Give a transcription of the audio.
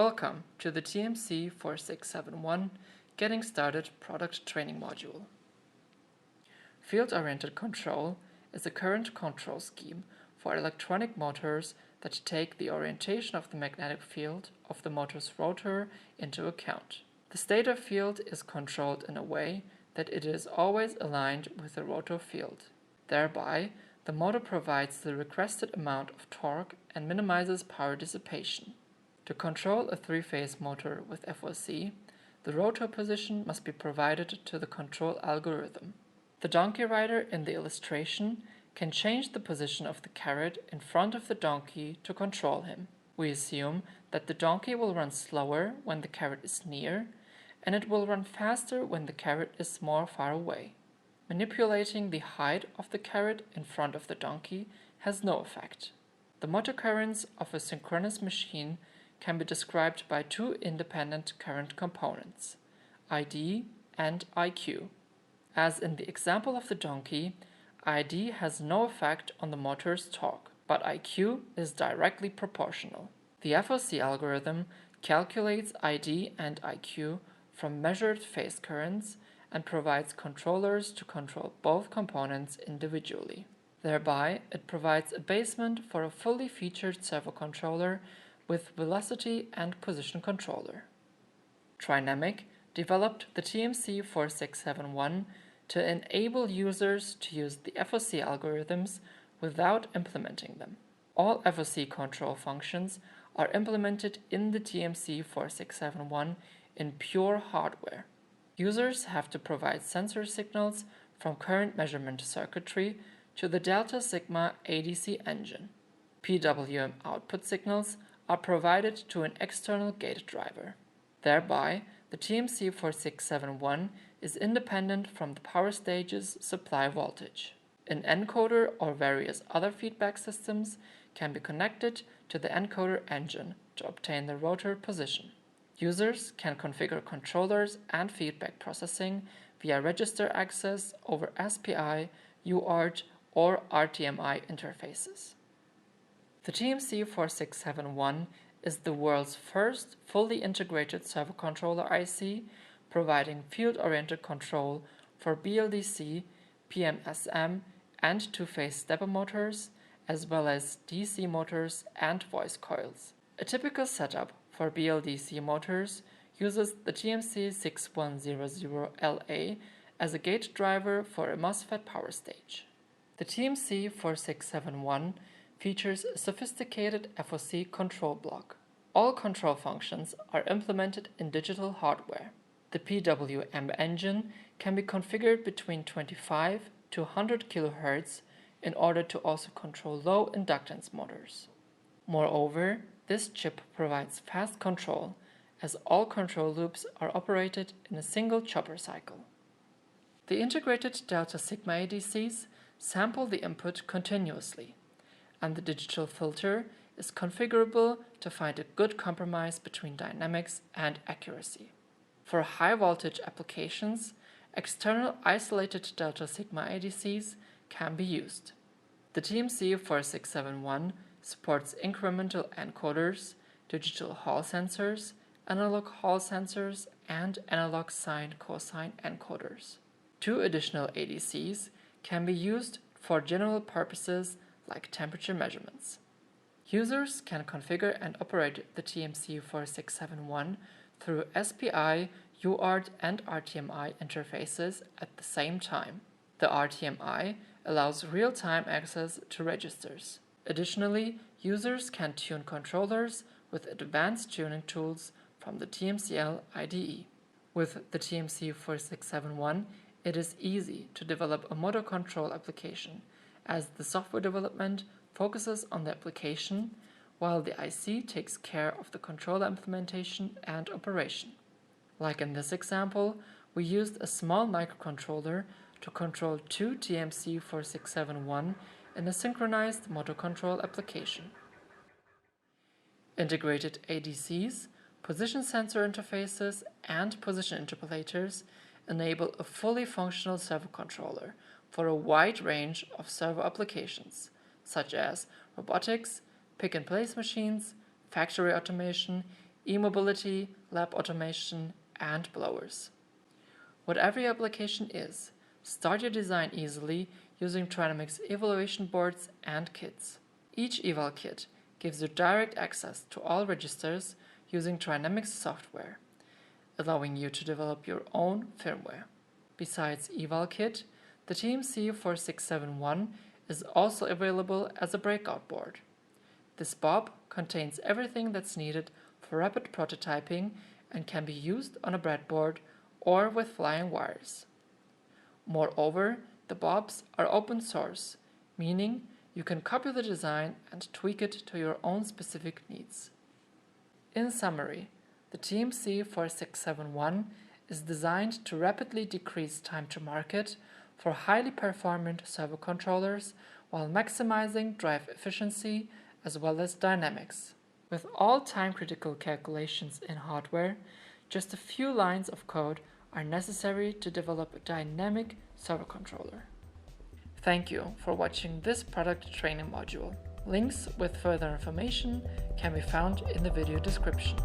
Welcome to the TMC4671 Getting Started Product Training Module. Field-oriented control is a current control scheme for electronic motors that take the orientation of the magnetic field of the motor's rotor into account. The stator field is controlled in a way that it is always aligned with the rotor field. Thereby, the motor provides the requested amount of torque and minimizes power dissipation. To control a three-phase motor with FOC, the rotor position must be provided to the control algorithm. The donkey rider in the illustration can change the position of the carrot in front of the donkey to control him. We assume that the donkey will run slower when the carrot is near, and it will run faster when the carrot is more far away. Manipulating the height of the carrot in front of the donkey has no effect. The motor currents of a synchronous machine can be described by two independent current components, ID and IQ. As in the example of the donkey, ID has no effect on the motor's torque, but IQ is directly proportional. The FOC algorithm calculates ID and IQ from measured phase currents and provides controllers to control both components individually. Thereby, it provides a basement for a fully featured servo controller with velocity and position controller. Trinamic developed the TMC4671 to enable users to use the FOC algorithms without implementing them. All FOC control functions are implemented in the TMC4671 in pure hardware. Users have to provide sensor signals from current measurement circuitry to the delta sigma ADC engine. PWM output signals are provided to an external gate driver. Thereby, the TMC4671 is independent from the power stage's supply voltage. An encoder or various other feedback systems can be connected to the encoder engine to obtain the rotor position. Users can configure controllers and feedback processing via register access over SPI, UART, or RTMI interfaces. The TMC4671 is the world's first fully integrated servo controller IC providing field-oriented control for BLDC, PMSM, and two-phase stepper motors, as well as DC motors and voice coils. A typical setup for BLDC motors uses the TMC6100LA as a gate driver for a MOSFET power stage. The TMC4671 features a sophisticated FOC control block. All control functions are implemented in digital hardware. The PWM engine can be configured between 25 to 100 kHz in order to also control low inductance motors. Moreover, this chip provides fast control, as all control loops are operated in a single chopper cycle. The integrated delta sigma ADCs sample the input continuously, and the digital filter is configurable to find a good compromise between dynamics and accuracy. For high-voltage applications, external isolated delta sigma ADCs can be used. The TMC4671 supports incremental encoders, digital Hall sensors, analog Hall sensors, and analog sine-cosine encoders. Two additional ADCs can be used for general purposes like temperature measurements. Users can configure and operate the TMC4671 through SPI, UART, and RTMI interfaces at the same time. The RTMI allows real-time access to registers. Additionally, users can tune controllers with advanced tuning tools from the TMCL IDE. With the TMC4671, it is easy to develop a motor control application, as the software development focuses on the application, while the IC takes care of the controller implementation and operation. Like in this example, we used a small microcontroller to control two TMC4671 in a synchronized motor control application. Integrated ADCs, position sensor interfaces, and position interpolators enable a fully functional servo controller for a wide range of servo applications, such as robotics, pick-and-place machines, factory automation, e-mobility, lab automation, and blowers. Whatever your application is, start your design easily using Trinamic's evaluation boards and kits. Each eval kit gives you direct access to all registers using Trinamics software, allowing you to develop your own firmware. Besides eval kit, the TMC4671 is also available as a breakout board. This bob contains everything that's needed for rapid prototyping and can be used on a breadboard or with flying wires. Moreover, the bobs are open source, meaning you can copy the design and tweak it to your own specific needs. In summary, the TMC4671 is designed to rapidly decrease time to market for highly performant servo controllers while maximizing drive efficiency as well as dynamics. With all time-critical calculations in hardware, just a few lines of code are necessary to develop a dynamic servo controller. Thank you for watching this product training module. Links with further information can be found in the video description.